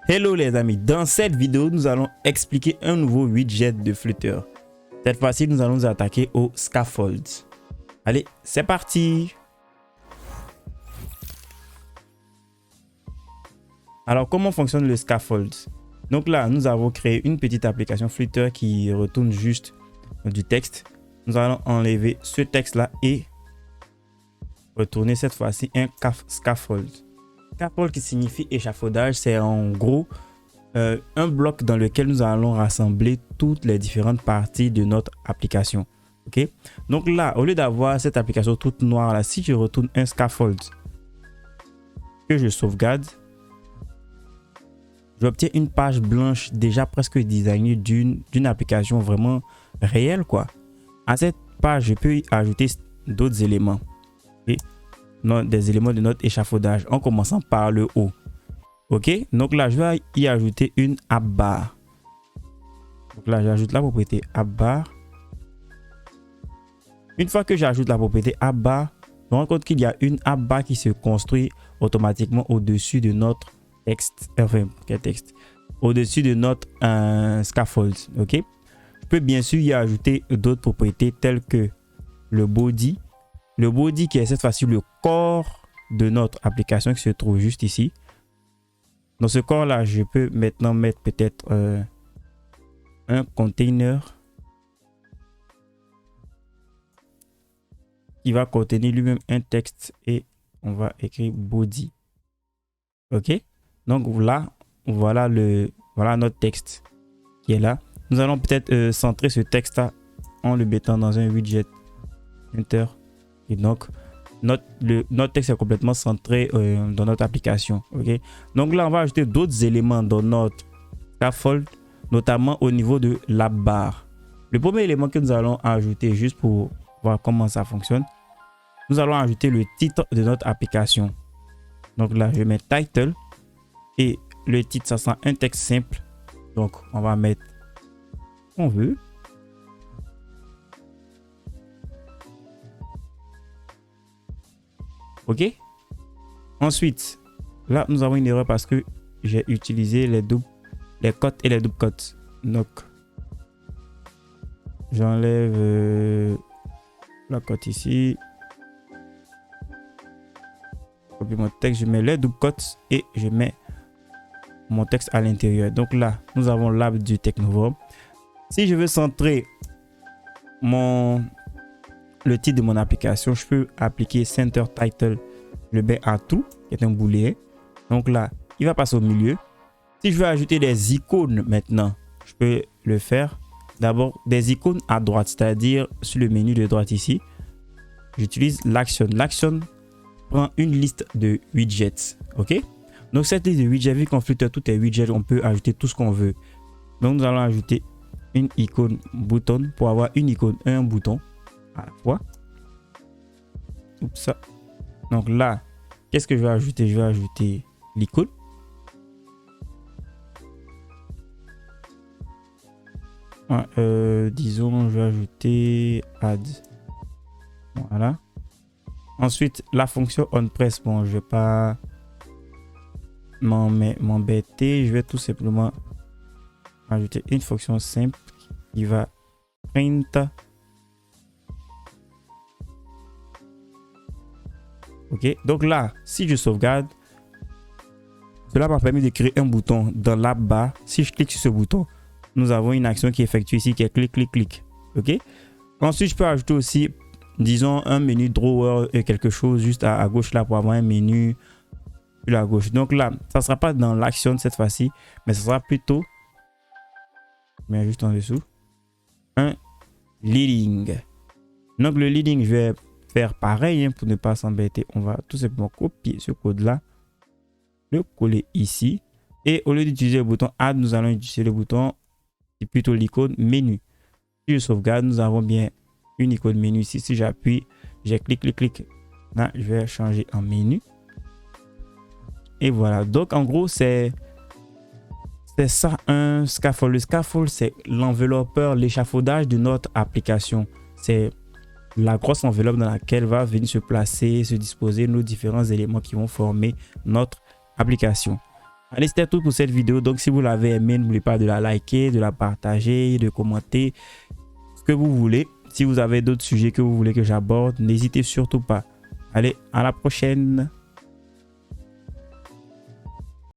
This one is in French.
Hello les amis, dans cette vidéo, nous allons expliquer un nouveau widget de Flutter. Cette fois-ci, nous allons nous attaquer au scaffold. Allez, c'est parti! Alors, comment fonctionne le scaffold? Donc là, nous avons créé une petite application Flutter qui retourne juste du texte. Nous allons enlever ce texte-là et retourner cette fois-ci un scaffold. Scaffold qui signifie échafaudage, c'est en gros un bloc dans lequel nous allons rassembler toutes les différentes parties de notre application. Ok, donc là, au lieu d'avoir cette application toute noire là, si je retourne un scaffold que je sauvegarde, j'obtiens une page blanche déjà presque designée d'une application vraiment réelle quoi. À cette page, je peux y ajouter d'autres éléments. Okay? Des éléments de notre échafaudage en commençant par le haut. Ok, donc là je vais y ajouter une app bar. Donc là j'ajoute la propriété app bar. Une fois que j'ajoute la propriété app bar, je me rends compte qu'il y a une app bar qui se construit automatiquement au-dessus de notre texte. Enfin, quel texte? Au-dessus de notre scaffold. Ok, je peux bien sûr y ajouter d'autres propriétés telles que le body. Le body qui est cette fois-ci le corps de notre application qui se trouve juste ici. Dans ce corps là, je peux maintenant mettre peut-être un container qui va contenir lui-même un texte et on va écrire body. Ok, donc là, voilà notre texte qui est là. Nous allons peut-être centrer ce texte là en le mettant dans un widget Enter. Et donc, notre texte est complètement centré dans notre application. Okay? Donc là, on va ajouter d'autres éléments dans notre scaffold, notamment au niveau de la barre. Le premier élément que nous allons ajouter, juste pour voir comment ça fonctionne, nous allons ajouter le titre de notre application. Donc là, je mets title et le titre, ça sera un texte simple. Donc, on va mettre ce qu'on veut. Ok, ensuite là nous avons une erreur parce que j'ai utilisé les cotes et les double cotes. Donc j'enlève la cote ici, copie mon texte, je mets les double cotes et je mets mon texte à l'intérieur. Donc là nous avons l'app du Technoverb. Si je veux centrer le titre de mon application, je peux appliquer center title, le B à tout, qui est un booléen. Donc là, il va passer au milieu. Si je veux ajouter des icônes maintenant, je peux le faire. D'abord, des icônes à droite, c'est-à-dire sur le menu de droite ici. J'utilise l'action. L'action prend une liste de widgets. Ok? Donc cette liste de widgets, vu qu'on Flutter tout est widget, on peut ajouter tout ce qu'on veut. Donc nous allons ajouter une icône bouton pour avoir une icône et un bouton à la fois. Oups. Donc là, qu'est-ce que je vais ajouter? Je vais ajouter l'icône. Disons, je vais ajouter add. Voilà. Ensuite, la fonction onPress. Bon, je vais pas m'embêter. Je vais tout simplement ajouter une fonction simple qui va print. Ok, donc là, si je sauvegarde, cela m'a permis de créer un bouton dans l'app bar. Si je clique sur ce bouton, nous avons une action qui est effectuée ici qui est clic, clic, clic. Ok, ensuite, je peux ajouter aussi, disons, un menu drawer et quelque chose juste à gauche là pour avoir un menu sur la gauche. Donc là, ça ne sera pas dans l'action cette fois-ci, mais ce sera plutôt, mais juste en dessous, un leading. Donc le leading, je vais faire pareil pour ne pas s'embêter. On va tout simplement copier ce code là, le coller ici et au lieu d'utiliser le bouton add, nous allons utiliser le bouton, c'est plutôt l'icône menu. Si je sauvegarde, nous avons bien une icône menu ici. Si j'appuie, j'ai clic, clic, clic, là je vais changer en menu et voilà. Donc en gros c'est ça un scaffold. Le scaffold, c'est l'enveloppeur, l'échafaudage de notre application. C'est la grosse enveloppe dans laquelle va venir se placer, se disposer nos différents éléments qui vont former notre application. Allez, c'était tout pour cette vidéo. Donc, si vous l'avez aimé, n'oubliez pas de la liker, de la partager, de commenter ce que vous voulez. Si vous avez d'autres sujets que vous voulez que j'aborde, n'hésitez surtout pas. Allez, à la prochaine.